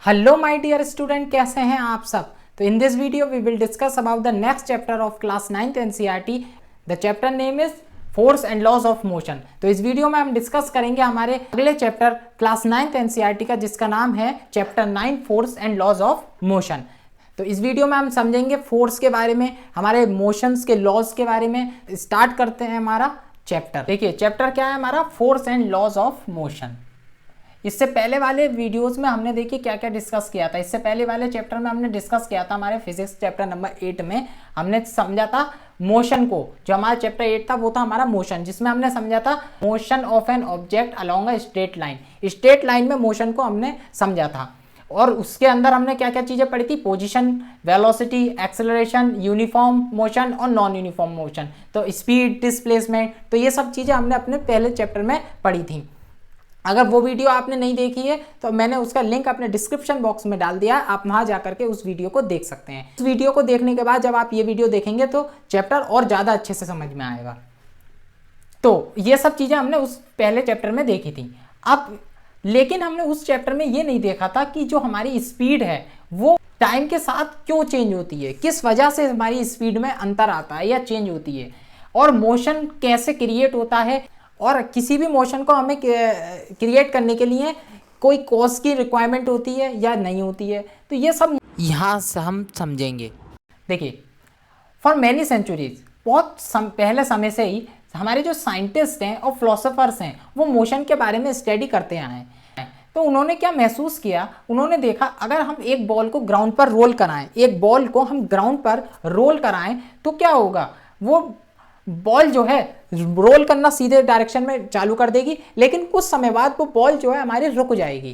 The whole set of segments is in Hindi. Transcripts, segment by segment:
हेलो माय डियर स्टूडेंट, कैसे हैं आप सब। तो in this video we will discuss about the next chapter of class 9th NCERT. The chapter name is force and laws of motion. तो इस वीडियो में हम डिस्कस करेंगे हमारे अगले चैप्टर क्लास 9th एनसीईआरटी का, जिसका नाम है chapter 9 force and laws of motion. तो इस वीडियो में हम समझेंगे फोर्स के बारे में, हमारे मोशंस के लॉज के बारे में। स्टार्ट करते हैं हमारा चैप्टर। देखिए चैप्टर क्या है हमारा, force and laws of motion. इससे पहले वाले वीडियोस में हमने देखिए क्या क्या डिस्कस किया था। इससे पहले वाले चैप्टर में हमने डिस्कस किया था, हमारे फिजिक्स चैप्टर नंबर 8 में हमने समझा था मोशन को। जो हमारा चैप्टर 8 था वो था हमारा मोशन, जिसमें हमने समझा था motion of an object along a straight line. Straight line में मोशन को हमने समझा था, और उसके अंदर हमने क्या क्या चीजें पढ़ी थी, position, velocity, acceleration, uniform motion और नॉन यूनिफॉर्म मोशन। तो स्पीड, डिस्प्लेसमेंट, तो ये सब चीजें हमने अपने पहले चैप्टर में पढ़ी थी। अगर वो वीडियो आपने नहीं देखी है तो मैंने उसका लिंक अपने डिस्क्रिप्शन बॉक्स में डाल दिया है, आप वहां जाकर के उस वीडियो को देख सकते हैं। उस वीडियो को देखने के बाद जब आप ये वीडियो देखेंगे तो चैप्टर और ज़्यादा अच्छे से समझ में आएगा। तो ये सब चीज़ें हमने उस पहले चैप्टर में देखी थी। अब लेकिन हमने उस चैप्टर में ये नहीं देखा था कि जो हमारी स्पीड है वो टाइम के साथ क्यों चेंज होती है, किस वजह से हमारी स्पीड में अंतर आता है या चेंज होती है, और मोशन कैसे क्रिएट होता है, और किसी भी मोशन को हमें क्रिएट करने के लिए कोई कॉज की रिक्वायरमेंट होती है या नहीं होती है। तो ये सब यहाँ से हम समझेंगे। देखिए फॉर मैनी सेंचुरीज, बहुत पहले समय से ही हमारे जो साइंटिस्ट हैं और फिलोसोफर्स हैं वो मोशन के बारे में स्टडी करते आए हैं। तो उन्होंने क्या महसूस किया, उन्होंने देखा अगर हम एक बॉल को ग्राउंड पर रोल कराएं, एक बॉल को हम ग्राउंड पर रोल कराएं तो क्या होगा, वो बॉल जो है रोल करना सीधे डायरेक्शन में चालू कर देगी, लेकिन कुछ समय बाद वो बॉल जो है हमारी रुक जाएगी।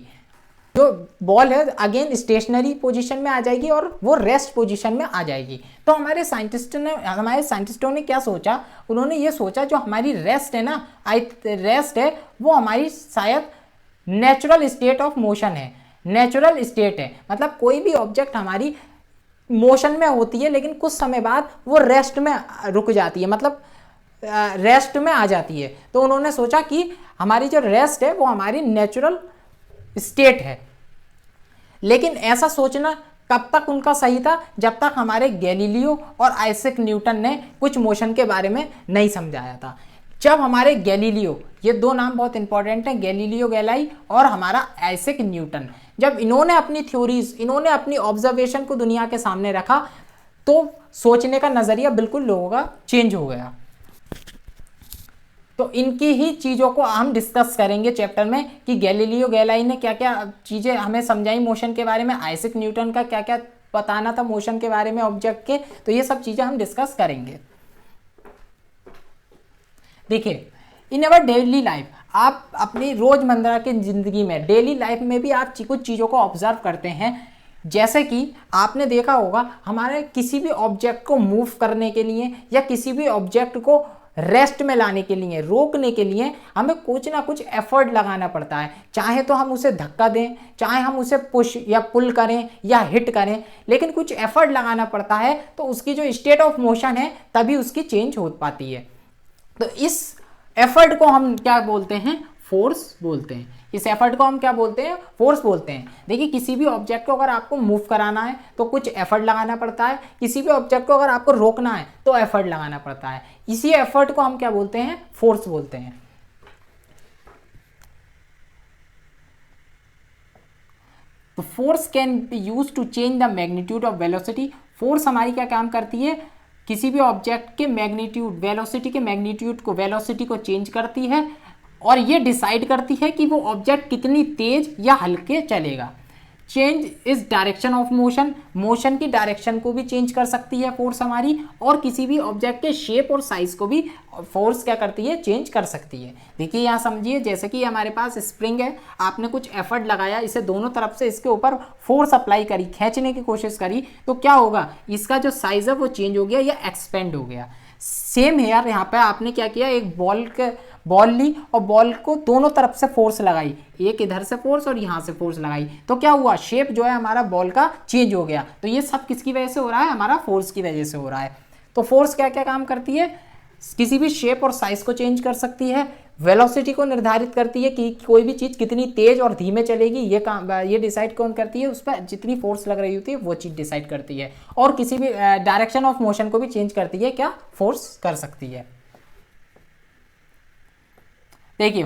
जो बॉल है अगेन स्टेशनरी पोजीशन में आ जाएगी और वो रेस्ट पोजीशन में आ जाएगी। तो हमारे साइंटिस्टों ने क्या सोचा, उन्होंने ये सोचा जो हमारी रेस्ट है ना, रेस्ट है वो हमारी शायद नेचुरल स्टेट ऑफ मोशन है। नेचुरल स्टेट है मतलब कोई भी ऑब्जेक्ट हमारी मोशन में होती है लेकिन कुछ समय बाद वो रेस्ट में रुक जाती है, मतलब रेस्ट में आ जाती है। तो उन्होंने सोचा कि हमारी जो रेस्ट है वो हमारी नेचुरल स्टेट है। लेकिन ऐसा सोचना कब तक उनका सही था, जब तक हमारे गैलीलियो और आइजैक न्यूटन ने कुछ मोशन के बारे में नहीं समझाया था। जब हमारे गैलीलियो, ये दो नाम बहुत इंपॉर्टेंट हैं, गैलीलियो गैलाई और हमारा आइजैक न्यूटन, जब इन्होंने अपनी थ्योरीज, इन्होंने अपनी ऑब्जर्वेशन को दुनिया के सामने रखा तो सोचने का नजरिया बिल्कुल लोगों का चेंज हो गया। तो इनकी ही चीज़ों को हम डिस्कस करेंगे चैप्टर में कि गैलीलियो गैलाई ने क्या क्या चीज़ें हमें समझाई मोशन के बारे में, आइजैक न्यूटन का क्या क्या बताना था मोशन के बारे में ऑब्जेक्ट के। तो ये सब चीज़ें हम डिस्कस करेंगे। देखिए इन अवर डेली लाइफ, आप अपनी रोजमर्रा की जिंदगी में, डेली लाइफ में भी आप कुछ चीज़ों को ऑब्जर्व करते हैं। जैसे कि आपने देखा होगा हमारे किसी भी ऑब्जेक्ट को मूव करने के लिए या किसी भी ऑब्जेक्ट को रेस्ट में लाने के लिए, रोकने के लिए हमें कुछ ना कुछ एफर्ट लगाना पड़ता है। चाहे तो हम उसे धक्का दें, चाहे हम उसे पुश या पुल करें या हिट करें, लेकिन कुछ एफर्ट लगाना पड़ता है तो उसकी जो स्टेट ऑफ मोशन है तभी उसकी चेंज हो पाती है। तो इस एफर्ट को हम क्या बोलते हैं, फोर्स बोलते हैं। इस एफर्ट को हम क्या बोलते हैं, फोर्स बोलते हैं। देखिए किसी भी ऑब्जेक्ट को अगर आपको मूव कराना है तो कुछ एफर्ट लगाना पड़ता है, किसी भी ऑब्जेक्ट को अगर आपको रोकना है तो एफर्ट लगाना पड़ता है। इसी एफर्ट को हम क्या बोलते हैं, फोर्स बोलते हैं। तो force can be use to change the magnitude of velocity. Force हमारी क्या काम करती है, किसी भी ऑब्जेक्ट के मैग्नीट्यूड, वेलोसिटी के मैग्नीट्यूड को, वेलोसिटी को चेंज करती है और ये डिसाइड करती है कि वो ऑब्जेक्ट कितनी तेज या हल्के चलेगा। Change is direction of motion, motion की डायरेक्शन को भी चेंज कर सकती है फोर्स हमारी, और किसी भी ऑब्जेक्ट के शेप और साइज को भी फोर्स क्या करती है, चेंज कर सकती है। देखिए यहाँ समझिए, जैसे कि हमारे पास स्प्रिंग है, आपने कुछ एफर्ट लगाया, इसे दोनों तरफ से इसके ऊपर फोर्स अप्लाई करी, खींचने की कोशिश करी, तो क्या होगा, इसका जो साइज है वो चेंज हो गया या एक्सपेंड हो गया। सेम हेयर यहाँ पे आपने क्या किया, एक बॉल ली और बॉल को दोनों तरफ से फोर्स लगाई, एक इधर से फोर्स और यहाँ से फोर्स लगाई, तो क्या हुआ, शेप जो है हमारा बॉल का चेंज हो गया। तो ये सब किसकी वजह से हो रहा है, हमारा फोर्स की वजह से हो रहा है। तो फोर्स क्या क्या काम करती है, किसी भी शेप और साइज को चेंज कर सकती है, वेलोसिटी को निर्धारित करती है कि कोई भी चीज़ कितनी तेज और धीमे चलेगी, ये काम ये डिसाइड कौन करती है, उस पर जितनी फोर्स लग रही होती है वो चीज़ डिसाइड करती है। और किसी भी डायरेक्शन ऑफ मोशन को भी चेंज करती है, क्या फोर्स कर सकती है। देखिए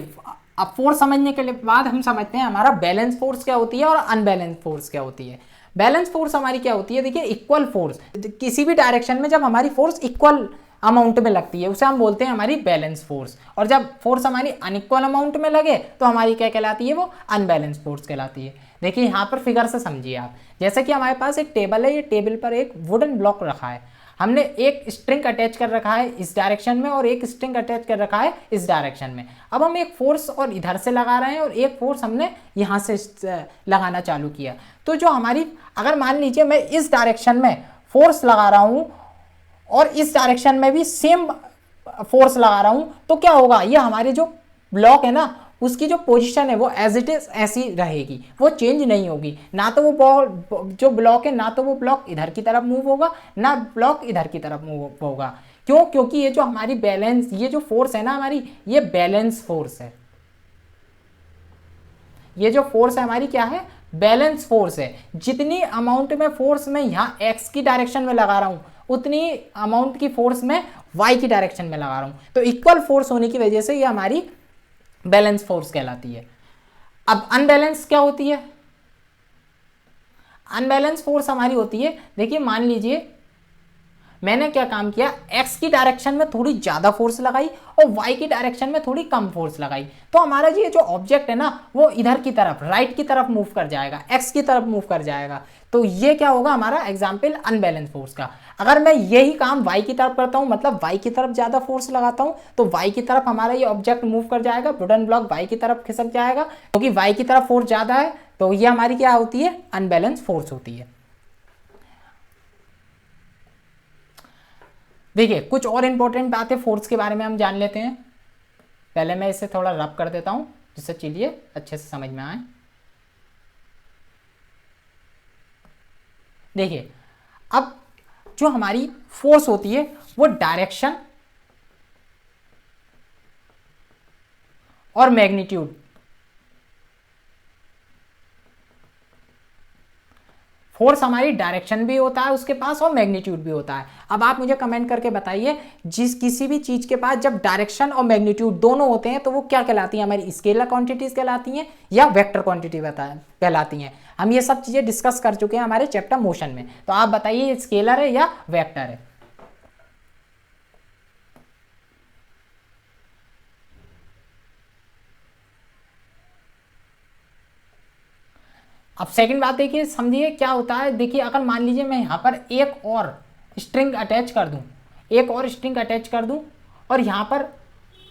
अब फोर्स समझने के बाद हम समझते हैं हमारा बैलेंस फोर्स क्या होती है और अनबैलेंस फोर्स क्या होती है। बैलेंस फोर्स हमारी क्या होती है, देखिए इक्वल फोर्स, किसी भी डायरेक्शन में जब हमारी फोर्स इक्वल अमाउंट में लगती है उसे हम बोलते हैं हमारी बैलेंस फोर्स। और जब फोर्स हमारी अनइक्वल अमाउंट में लगे तो हमारी क्या कहलाती है, वो अनबैलेंस फोर्स कहलाती है। देखिए यहाँ पर फिगर से समझिए आप, जैसे कि हमारे पास एक टेबल है, ये टेबल पर एक वुडन ब्लॉक रखा है, हमने एक स्ट्रिंग अटैच कर रखा है इस डायरेक्शन में और एक स्ट्रिंग अटैच कर रखा है इस डायरेक्शन में। अब हम एक फोर्स और इधर से लगा रहे हैं और एक फोर्स हमने यहाँ से लगाना चालू किया। तो जो हमारी, अगर मान लीजिए मैं इस डायरेक्शन में फोर्स लगा रहा हूँ और इस डायरेक्शन में भी सेम फोर्स लगा रहा हूँ, तो क्या होगा, ये हमारे जो ब्लॉक है ना उसकी जो पोजीशन है वो एज इट इज ऐसी रहेगी, वो चेंज नहीं होगी। ना तो वो बॉल जो ब्लॉक है, ना तो वो ब्लॉक इधर की तरफ मूव होगा, ना ब्लॉक इधर की तरफ मूव होगा। क्यों? क्योंकि ये जो हमारी बैलेंस, ये जो फोर्स है ना हमारी, ये बैलेंस फोर्स है। ये जो फोर्स है हमारी क्या है, बैलेंस फोर्स है। जितनी अमाउंट में फोर्स मैं यहाँ एक्स की डायरेक्शन में लगा रहा हूँ उतनी अमाउंट की फोर्स मैं वाई की डायरेक्शन में लगा रहा हूँ। तो इक्वल फोर्स होने की वजह से ये हमारी बैलेंस फोर्स कहलाती है। अब अनबैलेंस क्या होती है, अनबैलेंस फोर्स हमारी होती है, देखिए मान लीजिए मैंने क्या काम किया, एक्स की डायरेक्शन में थोड़ी ज़्यादा फोर्स लगाई और वाई की डायरेक्शन में थोड़ी कम फोर्स लगाई, तो हमारा ये जो ऑब्जेक्ट है ना वो इधर की तरफ, राइट की तरफ मूव कर जाएगा, एक्स की तरफ मूव कर जाएगा। तो ये क्या होगा हमारा एग्जाम्पल अनबैलेंस फोर्स का। अगर मैं यही काम वाई की तरफ करता हूँ, मतलब वाई की तरफ ज़्यादा फोर्स लगाता हूँ, तो वाई की तरफ हमारा ये ऑब्जेक्ट मूव कर जाएगा, वुडन ब्लॉक वाई की तरफ खिसक जाएगा, क्योंकि वाई की तरफ फोर्स ज़्यादा है। तो ये हमारी क्या होती है, अनबैलेंस फोर्स होती है। देखिए कुछ और इंपॉर्टेंट बातें फोर्स के बारे में हम जान लेते हैं। पहले मैं इसे थोड़ा रब कर देता हूं जिससे चलिए अच्छे से समझ में आए। देखिए अब जो हमारी फोर्स होती है वो डायरेक्शन और मैग्नीट्यूड, फोर्स हमारी डायरेक्शन भी होता है उसके पास और मैग्नीट्यूड भी होता है। अब आप मुझे कमेंट करके बताइए, जिस किसी भी चीज के पास जब डायरेक्शन और मैग्नीट्यूड दोनों होते हैं तो वो क्या कहलाती हैं, हमारी स्केलर क्वांटिटीज कहलाती हैं या वेक्टर क्वांटिटी कहलाती हैं। हम ये सब चीजें डिस्कस कर चुके हैं हमारे चैप्टर मोशन में। तो आप बताइए स्केलर है या वेक्टर है। अब सेकंड बात देखिए, समझिए क्या होता है। देखिए अगर मान लीजिए मैं यहाँ पर एक और स्ट्रिंग अटैच कर दूँ, एक और स्ट्रिंग अटैच कर दूँ और यहाँ पर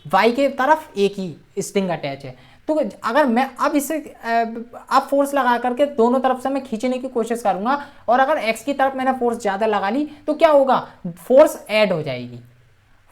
वाई के तरफ एक ही स्ट्रिंग अटैच है, तो अगर मैं अब इसे अब फोर्स लगा करके दोनों तरफ से मैं खींचने की कोशिश करूँगा और अगर एक्स की तरफ मैंने फोर्स ज़्यादा लगा ली तो क्या होगा, फोर्स ऐड हो जाएगी।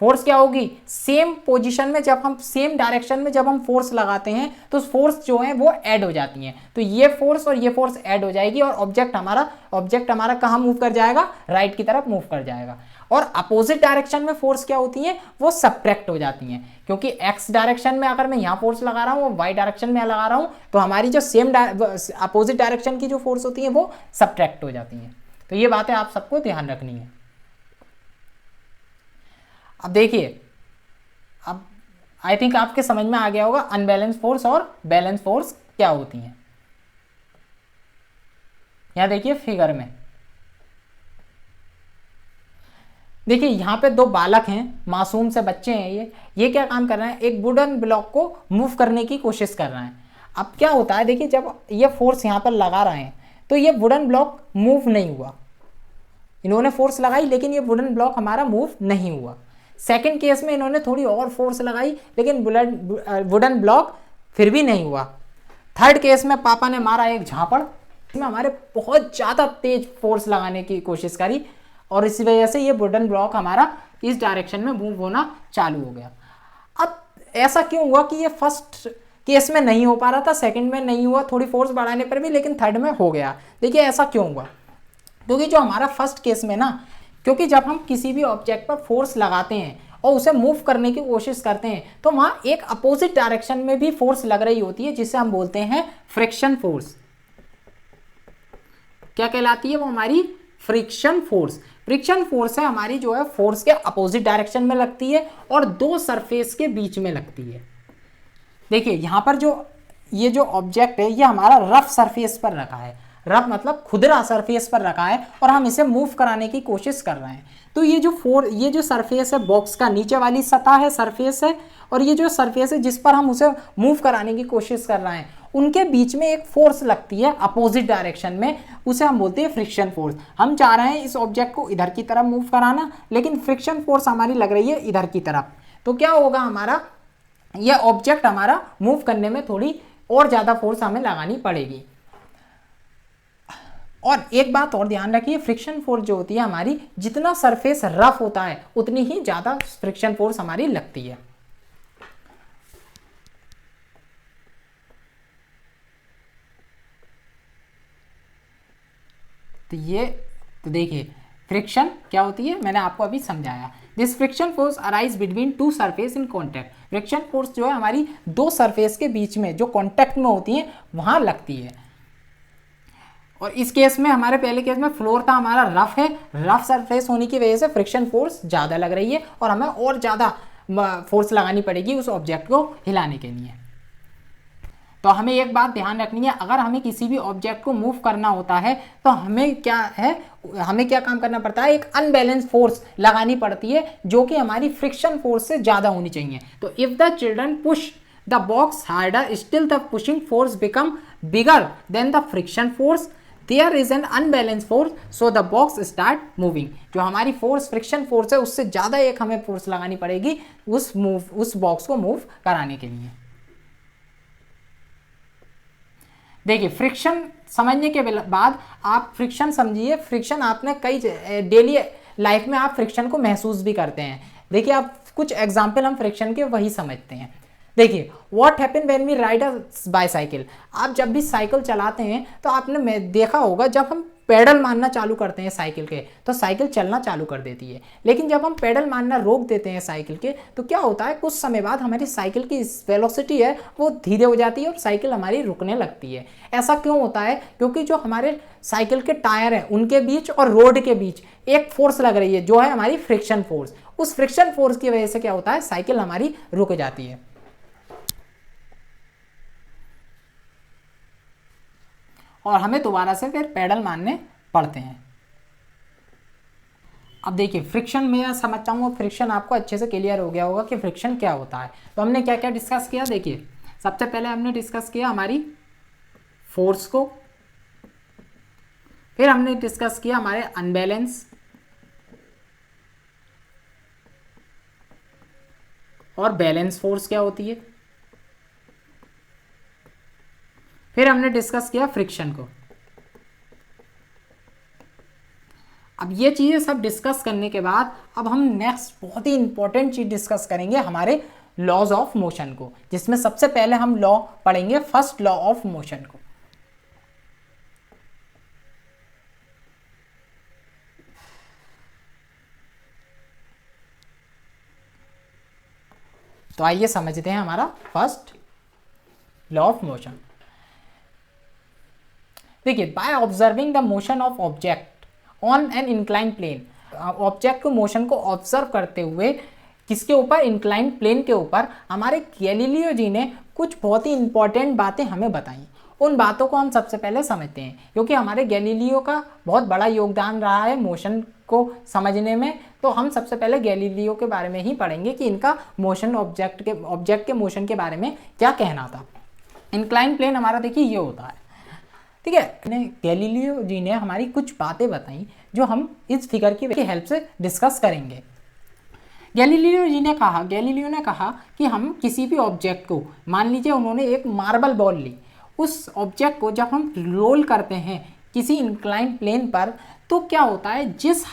फोर्स क्या होगी, सेम पोजीशन में जब हम सेम डायरेक्शन में जब हम फोर्स लगाते हैं तो फोर्स जो है वो ऐड हो जाती हैं। तो ये फोर्स और ये फोर्स ऐड हो जाएगी और ऑब्जेक्ट हमारा कहाँ मूव कर जाएगा, राइट की तरफ मूव कर जाएगा। और अपोजिट डायरेक्शन में फोर्स क्या होती हैं, वो सब्ट्रैक्ट हो जाती हैं, क्योंकि एक्स डायरेक्शन में अगर मैं यहाँ फोर्स लगा रहा हूँ और वाई डायरेक्शन में लगा रहा हूँ तो हमारी जो सेम अपोजिट डायरेक्शन की जो फोर्स होती है वो सब्ट्रैक्ट हो जाती हैं। तो ये बातें आप सबको ध्यान रखनी है। अब देखिए, अब आई थिंक आपके समझ में आ गया होगा अनबैलेंस फोर्स और बैलेंस फोर्स क्या होती हैं। यहां देखिए फिगर में, देखिए यहां पे दो बालक हैं, मासूम से बच्चे हैं। ये क्या काम कर रहे हैं, एक वुडन ब्लॉक को मूव करने की कोशिश कर रहे हैं। अब क्या होता है, देखिए जब ये फोर्स यहां पर लगा रहे हैं तो ये वुडन ब्लॉक मूव नहीं हुआ, इन्होंने फोर्स लगाई लेकिन ये वुडन ब्लॉक हमारा मूव नहीं हुआ। सेकंड केस में इन्होंने थोड़ी और फोर्स लगाई लेकिन वुडन ब्लॉक फिर भी नहीं हुआ। थर्ड केस में पापा ने मारा एक झापड़, इसमें हमारे बहुत ज़्यादा तेज फोर्स लगाने की कोशिश करी और इसी वजह से ये वुडन ब्लॉक हमारा इस डायरेक्शन में मूव होना चालू हो गया। अब ऐसा क्यों हुआ कि ये फर्स्ट केस में नहीं हो पा रहा था, सेकंड में नहीं हुआ थोड़ी फोर्स बढ़ाने पर भी, लेकिन थर्ड में हो गया। देखिए ऐसा क्यों हुआ, क्योंकि जो हमारा फर्स्ट केस में ना, क्योंकि जब हम किसी भी ऑब्जेक्ट पर फोर्स लगाते हैं और उसे मूव करने की कोशिश करते हैं तो वहाँ एक अपोजिट डायरेक्शन में भी फोर्स लग रही होती है, जिसे हम बोलते हैं फ्रिक्शन फोर्स। क्या कहलाती है वो? हमारी फ्रिक्शन फोर्स। फ्रिक्शन फोर्स है हमारी जो है फोर्स के अपोजिट डायरेक्शन में लगती है और दो सरफेस के बीच में लगती है। देखिए यहाँ पर जो ये जो ऑब्जेक्ट है ये हमारा रफ सरफेस पर रखा है, रफ मतलब खुदरा सरफेस पर रखा है और हम इसे मूव कराने की कोशिश कर रहे हैं। तो ये जो सरफेस है बॉक्स का नीचे वाली सतह है, सरफेस है, और ये जो सरफेस है जिस पर हम उसे मूव कराने की कोशिश कर रहे हैं, उनके बीच में एक फोर्स लगती है अपोजिट डायरेक्शन में, उसे हम बोलते हैं फ्रिक्शन फोर्स। हम चाह रहे हैं इस ऑब्जेक्ट को इधर की तरफ मूव कराना, लेकिन फ्रिक्शन फोर्स हमारी लग रही है इधर की तरफ। तो क्या होगा, हमारा यह ऑब्जेक्ट हमारा मूव करने में थोड़ी और ज़्यादा फोर्स हमें लगानी पड़ेगी। और एक बात और ध्यान रखिए, फ्रिक्शन फोर्स जो होती है हमारी, जितना सरफेस रफ होता है उतनी ही ज़्यादा फ्रिक्शन फोर्स हमारी लगती है। तो देखिए फ्रिक्शन क्या होती है, मैंने आपको अभी समझाया। This friction force arise between two surface in contact. Friction force जो है हमारी दो सरफेस के बीच में जो कॉन्टैक्ट में होती है वहां लगती है। और इस केस में, हमारे पहले केस में फ्लोर था हमारा रफ है, रफ सरफेस होने की वजह से फ्रिक्शन फोर्स ज़्यादा लग रही है और हमें और ज़्यादा फोर्स लगानी पड़ेगी उस ऑब्जेक्ट को हिलाने के लिए। तो हमें एक बात ध्यान रखनी है, अगर हमें किसी भी ऑब्जेक्ट को मूव करना होता है तो हमें क्या काम करना पड़ता है, एक अनबैलेंस फोर्स लगानी पड़ती है जो कि हमारी फ्रिक्शन फोर्स से ज़्यादा होनी चाहिए। तो if the children push the box harder still the pushing force become bigger than the friction force, there is an unbalance force so the box start moving. जो हमारी फोर्स फ्रिक्शन फोर्स है उससे ज़्यादा एक हमें फोर्स लगानी पड़ेगी उस बॉक्स को मूव कराने के लिए। देखिए फ्रिक्शन समझने के बाद आप फ्रिक्शन समझिए। फ्रिक्शन आपने कई डेली लाइफ में आप फ्रिक्शन को महसूस भी करते हैं। देखिए आप कुछ एग्जाम्पल हम फ्रिक्शन के वही समझते हैं। देखिए what happen when we ride a bicycle. आप जब भी साइकिल चलाते हैं तो आपने देखा होगा, जब हम पेडल मारना चालू करते हैं साइकिल के तो साइकिल चलना चालू कर देती है, लेकिन जब हम पेडल मारना रोक देते हैं साइकिल के तो क्या होता है, कुछ समय बाद हमारी साइकिल की वेलोसिटी है वो धीरे हो जाती है और साइकिल हमारी रुकने लगती है। ऐसा क्यों होता है? क्योंकि जो हमारे साइकिल के टायर हैं उनके बीच और रोड के बीच एक फोर्स लग रही है जो है हमारी फ्रिक्शन फोर्स। उस फ्रिक्शन फोर्स की वजह से क्या होता है, साइकिल हमारी रुक जाती है। और हमें दोबारा से फिर पेडल मारने पड़ते हैं। अब देखिए फ्रिक्शन में समझ चाहूँगा, फ्रिक्शन आपको अच्छे से क्लियर हो गया होगा कि फ्रिक्शन क्या होता है। तो हमने क्या क्या डिस्कस किया, देखिए सबसे पहले हमने डिस्कस किया हमारी फोर्स को, फिर हमने डिस्कस किया हमारे अनबैलेंस और बैलेंस फोर्स क्या होती है, फिर हमने डिस्कस किया फ्रिक्शन को। अब ये चीज़ें सब डिस्कस करने के बाद अब हम नेक्स्ट बहुत ही इंपॉर्टेंट चीज़ डिस्कस करेंगे, हमारे लॉज ऑफ मोशन को, जिसमें सबसे पहले हम लॉ पढ़ेंगे फर्स्ट लॉ ऑफ मोशन को। तो आइए समझते हैं हमारा फर्स्ट लॉ ऑफ मोशन। देखिए by observing the motion of object on an incline plane, object को मोशन को ऑब्जर्व करते हुए किसके ऊपर, इंक्लाइन प्लेन के ऊपर, हमारे गैलीलियो जी ने कुछ बहुत ही इंपॉर्टेंट बातें हमें बताई। उन बातों को हम सबसे पहले समझते हैं क्योंकि हमारे गैलीलियो का बहुत बड़ा योगदान रहा है मोशन को समझने में। तो हम सबसे पहले गैलीलियो के बारे में ही पढ़ेंगे कि इनका मोशन ऑब्जेक्ट के मोशन के बारे में क्या कहना था। इंक्लाइन प्लेन हमारा देखिए ये होता है, ठीक है। गैलीलियो जी ने हमारी कुछ बातें बताई जो हम इस फिगर की हेल्प से डिस्कस करेंगे। गैलीलियो ने कहा कि हम किसी भी ऑब्जेक्ट को, मान लीजिए उन्होंने एक मार्बल बॉल ली, उस ऑब्जेक्ट को जब हम रोल करते हैं किसी इंक्लाइन प्लेन पर तो क्या होता है, जिस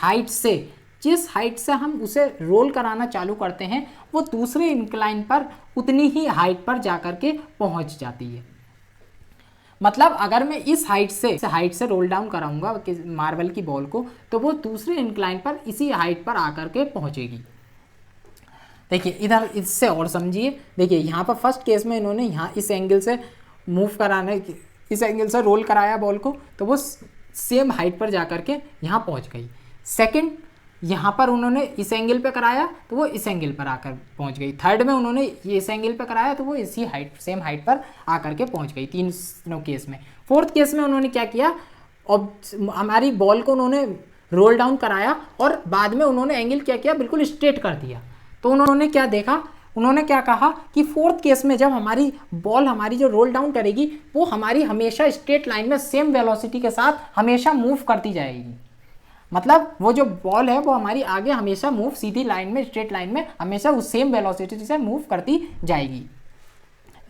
हाइट से हम उसे रोल कराना चालू करते हैं वो दूसरे इंक्लाइन पर उतनी ही हाइट पर जाकर के पहुंच जाती है। मतलब अगर मैं इस हाइट से रोल डाउन कराऊंगा मार्बल की बॉल को तो वो दूसरे इंक्लाइन पर इसी हाइट पर आकर के पहुंचेगी। देखिए इधर इससे और समझिए, देखिए यहाँ पर फर्स्ट केस में इन्होंने यहाँ इस एंगल से मूव कराने, इस एंगल से रोल कराया बॉल को, तो वो सेम हाइट पर जा करके यहाँ पहुँच गई। सेकंड, यहाँ पर उन्होंने इस एंगल पे कराया तो वो इस एंगल पर आकर पहुँच गई। थर्ड में उन्होंने ये इस एंगल पे कराया तो वो इसी हाइट, सेम हाइट पर आकर के पहुँच गई, तीनों केस में। फोर्थ केस में उन्होंने क्या किया, हमारी बॉल को उन्होंने रोल डाउन कराया और बाद में उन्होंने एंगल क्या किया, बिल्कुल स्ट्रेट कर दिया। तो उन्होंने क्या देखा, उन्होंने क्या कहा कि फोर्थ केस में जब हमारी बॉल हमारी जो रोल डाउन करेगी वो हमारी हमेशा स्ट्रेट लाइन में सेम वेलोसिटी के साथ हमेशा मूव करती जाएगी। मतलब वो जो बॉल है वो हमारी आगे हमेशा मूव, सीधी लाइन में, स्ट्रेट लाइन में हमेशा उस सेम वेलोसिटी से मूव करती जाएगी।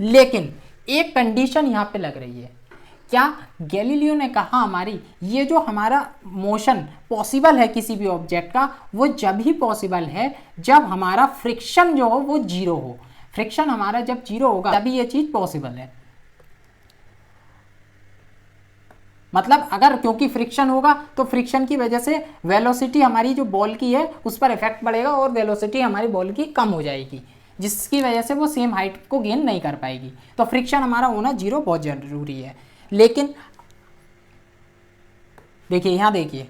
लेकिन एक कंडीशन यहाँ पे लग रही है। क्या गैलीलियो ने कहा हमारी ये जो हमारा मोशन पॉसिबल है किसी भी ऑब्जेक्ट का, वो जब ही पॉसिबल है जब हमारा फ्रिक्शन जो हो वो जीरो हो। फ्रिक्शन हमारा जब जीरो होगा तभी ये चीज पॉसिबल है। मतलब अगर, क्योंकि फ्रिक्शन होगा तो फ्रिक्शन की वजह से वेलोसिटी हमारी जो बॉल की है उस पर इफेक्ट पड़ेगा और वेलोसिटी हमारी बॉल की कम हो जाएगी, जिसकी वजह से वो सेम हाइट को गेन नहीं कर पाएगी। तो फ्रिक्शन हमारा होना जीरो बहुत जरूरी है। लेकिन देखिए यहां देखिए,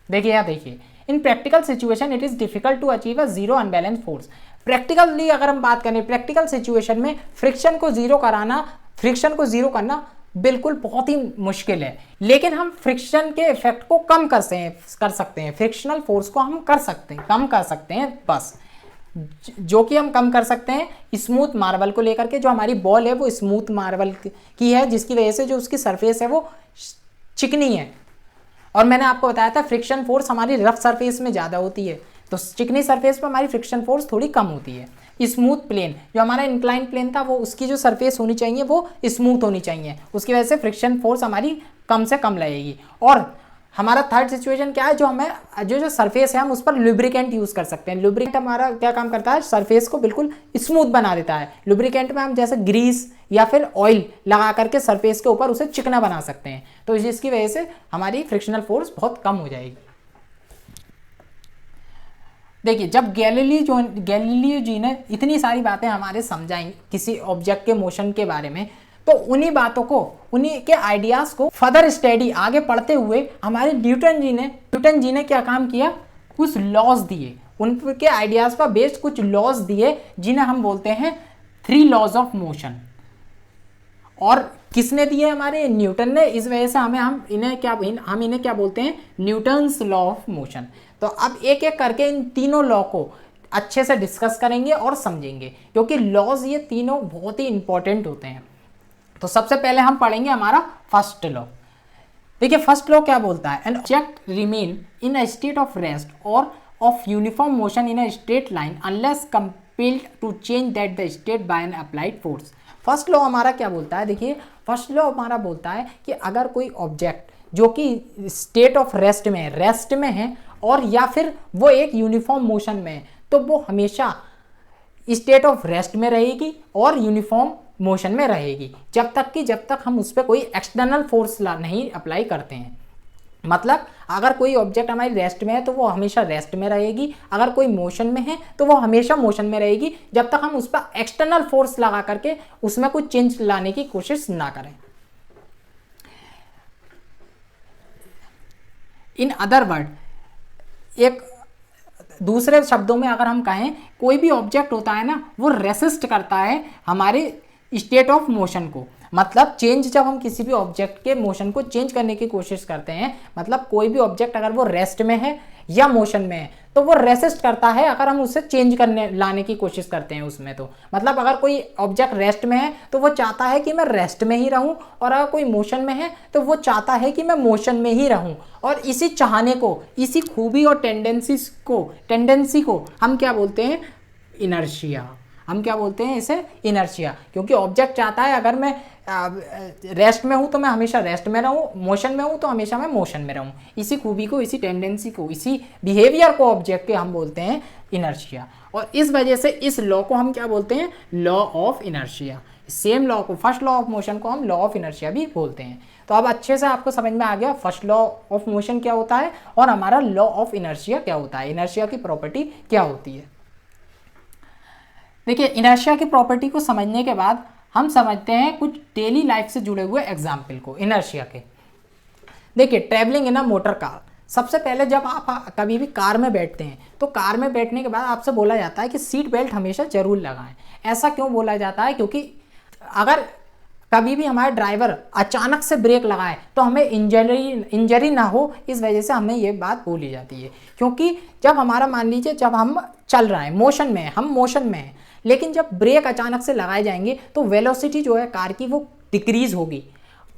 देखिए इन practical situation it is difficult to achieve a zero unbalance force. Practically अगर हम बात करें, प्रैक्टिकल सिचुएशन में फ्रिक्शन को जीरो करना बिल्कुल बहुत ही मुश्किल है। लेकिन हम फ्रिक्शन के इफेक्ट को कम कर सकते हैं, फ्रिक्शनल फोर्स को हम कम कर सकते हैं बस। जो कि हम कम कर सकते हैं स्मूथ मार्बल को लेकर के। जो हमारी बॉल है वो स्मूथ मार्बल की है, जिसकी वजह से जो उसकी सरफेस है वो चिकनी है। और मैंने आपको बताया था फ्रिक्शन फोर्स हमारी रफ सरफेस में ज़्यादा होती है, तो चिकनी सरफेस पर हमारी फ्रिक्शन फोर्स थोड़ी कम होती है। स्मूथ प्लेन, जो हमारा इंक्लाइन प्लेन था, वो उसकी जो सरफेस होनी चाहिए वो स्मूथ होनी चाहिए, उसकी वजह से फ्रिक्शन फोर्स हमारी कम से कम लगेगी। और हमारा थर्ड सिचुएशन क्या है, जो हमें जो सरफेस है हम उस पर लुब्रिकेंट यूज़ कर सकते हैं। लुब्रिकेंट हमारा क्या काम करता है, सरफेस को बिल्कुल स्मूथ बना देता है। लुब्रिकेंट में हम जैसे ग्रीस या फिर ऑयल लगा करके सरफेस के ऊपर उसे चिकना बना सकते हैं, तो जिसकी वजह से हमारी फ्रिक्शनल फोर्स बहुत कम हो जाएगी। देखिए जब गैलीलियो जी ने इतनी सारी बातें हमारे समझाई किसी ऑब्जेक्ट के मोशन के बारे में, तो उन्हीं बातों को, उन्हीं के आइडियाज को फर्दर स्टडी आगे पढ़ते हुए हमारे न्यूटन जी ने क्या काम किया, कुछ लॉज दिए, उनके आइडियाज पर बेस्ड कुछ लॉज दिए जिन्हें हम बोलते हैं 3 लॉज ऑफ मोशन। और किसने दिए, हमारे न्यूटन ने। इस वजह से हम इन्हें क्या बोलते हैं, न्यूटन्स लॉ ऑफ मोशन। तो अब एक एक करके इन तीनों लॉ को अच्छे से डिस्कस करेंगे और समझेंगे, क्योंकि लॉज ये तीनों बहुत ही इंपॉर्टेंट होते हैं। तो सबसे पहले हम पढ़ेंगे हमारा फर्स्ट लॉ। देखिए फर्स्ट लॉ क्या बोलता है, an object remain in a state of rest और of uniform motion in a straight line unless compelled to change that the state by an applied force. First law हमारा क्या बोलता है, देखिए फर्स्ट लॉ हमारा बोलता है कि अगर कोई ऑब्जेक्ट जो कि स्टेट ऑफ रेस्ट में है और या फिर वो एक यूनिफॉर्म मोशन में है, तो वो हमेशा स्टेट ऑफ रेस्ट में रहेगी और यूनिफॉर्म मोशन में रहेगी जब तक हम उस पर कोई एक्सटर्नल फोर्स नहीं अप्लाई करते हैं। मतलब अगर कोई ऑब्जेक्ट हमारी रेस्ट में है तो वो हमेशा रेस्ट में रहेगी, अगर कोई मोशन में है तो वो हमेशा मोशन में रहेगी जब तक हम उस पर एक्सटर्नल फोर्स लगा करके उसमें कुछ चेंज लाने की कोशिश ना करें। इन अदर वर्ड, एक दूसरे शब्दों में अगर हम कहें, कोई भी ऑब्जेक्ट होता है ना, वो रेसिस्ट करता है हमारे स्टेट ऑफ मोशन को। मतलब चेंज, जब हम किसी भी ऑब्जेक्ट के मोशन को चेंज करने की कोशिश करते हैं, मतलब कोई भी ऑब्जेक्ट अगर वो रेस्ट में है या मोशन में है तो वो रेसिस्ट करता है अगर हम उसे चेंज करने लाने की कोशिश करते हैं उसमें। तो मतलब अगर कोई ऑब्जेक्ट रेस्ट में है तो वो चाहता है कि मैं रेस्ट में ही रहूं, और अगर कोई मोशन में है तो वो चाहता है कि मैं मोशन में ही रहूं। और इसी चाहने को, इसी खूबी और टेंडेंसी को हम क्या बोलते हैं, इनर्शिया। हम क्या बोलते हैं इसे, इनर्शिया। क्योंकि ऑब्जेक्ट चाहता है अगर मैं रेस्ट में हूँ तो मैं हमेशा रेस्ट में रहूँ, मोशन में हूँ तो हमेशा मैं मोशन में रहूँ। इसी खूबी को, इसी टेंडेंसी को, इसी बिहेवियर को ऑब्जेक्ट के हम बोलते हैं इनर्शिया। और इस वजह से इस लॉ को हम क्या बोलते हैं, law of inertia. Same law को, फर्स्ट लॉ ऑफ मोशन को हम लॉ ऑफ इनर्शिया भी बोलते हैं। तो अब अच्छे से आपको समझ में आ गया फर्स्ट लॉ ऑफ मोशन क्या होता है और हमारा लॉ ऑफ इनर्शिया क्या होता है, इनर्शिया की प्रॉपर्टी क्या होती है। देखिए इनर्शिया की प्रॉपर्टी को समझने के बाद हम समझते हैं कुछ डेली लाइफ से जुड़े हुए एग्जाम्पल को इनर्शिया के। देखिए travelling in a motor car, सबसे पहले जब आप कभी भी कार में बैठते हैं तो कार में बैठने के बाद आपसे बोला जाता है कि सीट बेल्ट हमेशा जरूर लगाएं। ऐसा क्यों बोला जाता है? क्योंकि अगर कभी भी हमारे ड्राइवर अचानक से ब्रेक लगाए तो हमें इंजरी ना हो, इस वजह से हमें ये बात बोली जाती है। क्योंकि जब हमारा मान लीजिए जब हम चल रहे हैं मोशन में, हम मोशन में हैं, लेकिन जब ब्रेक अचानक से लगाए जाएंगे तो वेलोसिटी जो है कार की वो डिक्रीज होगी,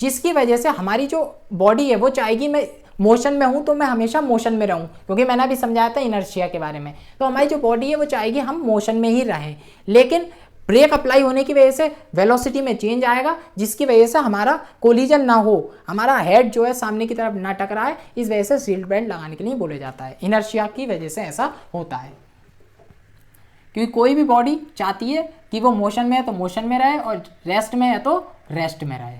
जिसकी वजह से हमारी जो बॉडी है वो चाहेगी मैं मोशन में हूँ तो मैं हमेशा मोशन में रहूँ, क्योंकि मैंने अभी समझाया था इनर्शिया के बारे में। तो हमारी जो बॉडी है वो चाहेगी हम मोशन में ही रहें, लेकिन ब्रेक अप्लाई होने की वजह से वेलोसिटी में चेंज आएगा, जिसकी वजह से हमारा कोलिजन ना हो, हमारा हेड जो है सामने की तरफ ना टकराए, इस वजह से सीट बेल्ट लगाने के लिए बोला जाता है। इनर्शिया की वजह से ऐसा होता है, क्योंकि कोई भी बॉडी चाहती है कि वो मोशन में है तो मोशन में रहे और रेस्ट में है तो रेस्ट में रहे।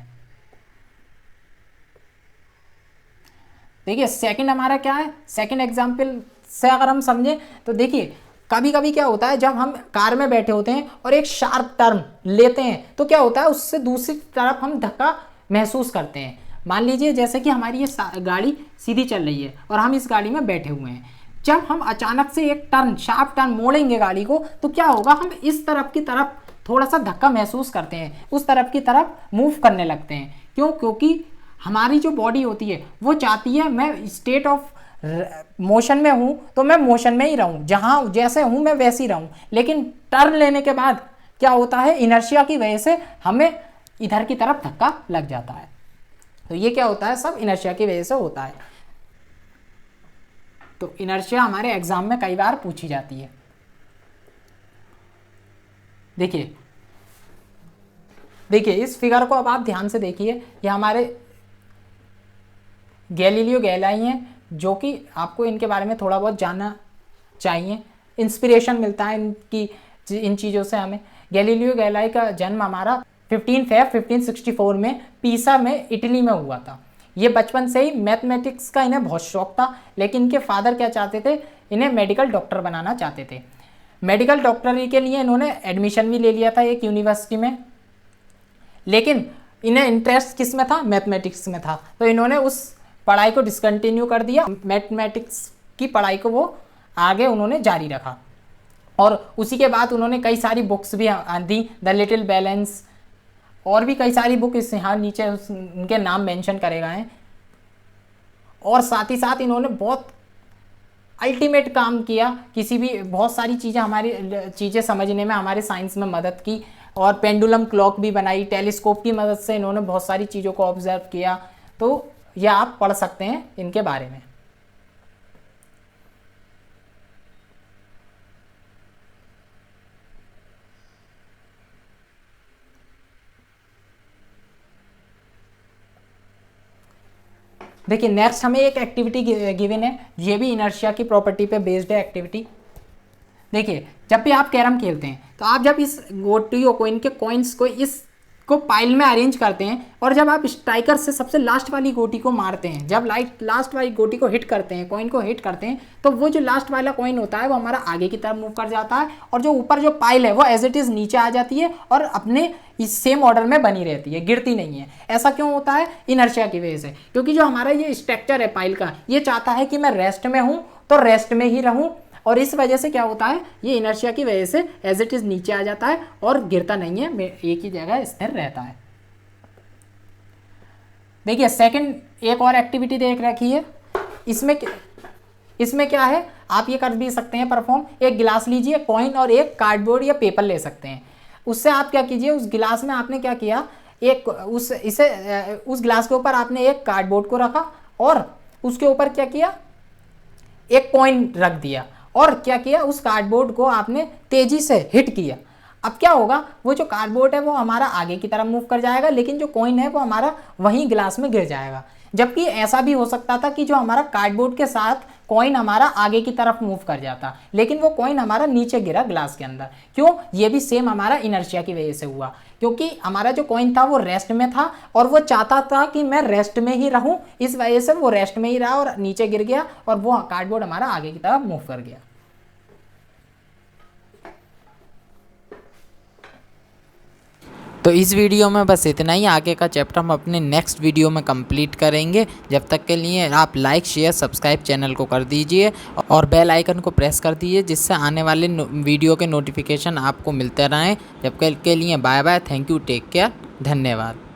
देखिए सेकंड हमारा क्या है, सेकंड एग्जांपल से अगर हम समझें तो देखिए कभी कभी क्या होता है जब हम कार में बैठे होते हैं और एक शार्प टर्न लेते हैं तो क्या होता है उससे दूसरी तरफ हम धक्का महसूस करते हैं। मान लीजिए जैसे कि हमारी ये गाड़ी सीधी चल रही है और हम इस गाड़ी में बैठे हुए हैं, जब हम अचानक से एक टर्न, शार्प टर्न मोड़ेंगे गाड़ी को तो क्या होगा, हम इस तरफ की तरफ थोड़ा सा धक्का महसूस करते हैं, उस तरफ की तरफ मूव करने लगते हैं। क्यों? क्योंकि हमारी जो बॉडी होती है वो चाहती है मैं स्टेट ऑफ मोशन में हूं तो मैं मोशन में ही रहूं, जहां जैसे हूं मैं वैसे ही रहूं, लेकिन टर्न लेने के बाद क्या होता है, इनर्शिया की वजह से हमें इधर की तरफ धक्का लग जाता है। तो ये क्या होता है, सब इनर्शिया की वजह से होता है। तो इनर्शिया हमारे एग्जाम में कई बार पूछी जाती है। देखिए इस फिगर को अब आप ध्यान से देखिए, ये हमारे गैलीलियो गैलाई हैं, जो कि आपको इनके बारे में थोड़ा बहुत जानना चाहिए, इंस्पिरेशन मिलता है इन चीज़ों से हमें। गैलीलियो गैलाई का जन्म हमारा 15 फेब 1564 में पीसा में इटली में हुआ था। ये बचपन से ही मैथमेटिक्स का इन्हें बहुत शौक था, लेकिन इनके फादर क्या चाहते थे, इन्हें मेडिकल डॉक्टर बनाना चाहते थे। मेडिकल डॉक्टरी के लिए इन्होंने एडमिशन भी ले लिया था एक यूनिवर्सिटी में, लेकिन इन्हें इंटरेस्ट किस में था, मैथमेटिक्स में था। तो इन्होंने उस पढ़ाई को डिसकंटिन्यू कर दिया, मैथमेटिक्स की पढ़ाई को वो आगे उन्होंने जारी रखा। और उसी के बाद उन्होंने कई सारी बुक्स भी दी, द लिटिल बैलेंस, और भी कई सारी बुक इस यहाँ नीचे उनके नाम मेंशन करे गए हैं। और साथ ही साथ इन्होंने बहुत अल्टीमेट काम किया, किसी भी बहुत सारी चीज़ें हमारी चीज़ें समझने में हमारे साइंस में मदद की, और पेंडुलम क्लॉक भी बनाई, टेलीस्कोप की मदद से इन्होंने बहुत सारी चीज़ों को ऑब्जर्व किया। तो यह आप पढ़ सकते हैं इनके बारे में। देखिए नेक्स्ट हमें एक एक्टिविटी गिवन है, ये भी इनर्शिया की प्रॉपर्टी पे बेस्ड है एक्टिविटी। देखिए जब भी आप कैरम खेलते हैं तो आप जब इस गोटियों को, इनके कॉइन्स को इस को पाइल में अरेंज करते हैं, और जब आप स्ट्राइकर से सबसे लास्ट वाली गोटी को मारते हैं, जब लास्ट वाली गोटी को हिट करते हैं, कॉइन को हिट करते हैं, तो वो जो लास्ट वाला कॉइन होता है वो हमारा आगे की तरफ मूव कर जाता है, और जो ऊपर जो पाइल है वो एज इट इज़ नीचे आ जाती है और अपने इस सेम ऑर्डर में बनी रहती है, गिरती नहीं है। ऐसा क्यों होता है? इनर्शिया की वजह से। क्योंकि जो हमारा ये स्ट्रक्चर है पाइल का, ये चाहता है कि मैं रेस्ट में हूँ तो रेस्ट में ही रहूँ, और इस वजह से क्या होता है, ये इनर्शिया की वजह से एज इट इज नीचे आ जाता है और गिरता नहीं है, एक ही जगह स्थिर रहता है। देखिए सेकंड एक और एक्टिविटी देख रखी है, इसमें क्या है, आप ये कर भी सकते हैं परफॉर्म। एक गिलास लीजिए, कॉइन और एक कार्डबोर्ड या पेपर ले सकते हैं। उससे आप क्या कीजिए, उस गिलास में आपने क्या किया, उस गिलास के ऊपर आपने एक कार्डबोर्ड को रखा और उसके ऊपर क्या किया, एक कॉइन रख दिया, और क्या किया, उस कार्डबोर्ड को आपने तेजी से हिट किया। अब क्या होगा, वो जो कार्डबोर्ड है वो हमारा आगे की तरफ मूव कर जाएगा, लेकिन जो कॉइन है वो हमारा वहीं गिलास में गिर जाएगा। जबकि ऐसा भी हो सकता था कि जो हमारा कार्डबोर्ड के साथ कॉइन हमारा आगे की तरफ मूव कर जाता, लेकिन वो कॉइन हमारा नीचे गिरा ग्लास के अंदर। क्यों? ये भी सेम हमारा इनर्शिया की वजह से हुआ, क्योंकि हमारा जो कॉइन था वो रेस्ट में था और वो चाहता था कि मैं रेस्ट में ही रहूं, इस वजह से वो रेस्ट में ही रहा और नीचे गिर गया और वो कार्डबोर्ड हमारा आगे की तरफ मूव कर गया। तो इस वीडियो में बस इतना ही। आगे का चैप्टर हम अपने नेक्स्ट वीडियो में कंप्लीट करेंगे। जब तक के लिए आप लाइक शेयर सब्सक्राइब चैनल को कर दीजिए और बेल आइकन को प्रेस कर दीजिए, जिससे आने वाले वीडियो के नोटिफिकेशन आपको मिलते रहें। जब तक के लिए bye bye, thank you, take care, धन्यवाद।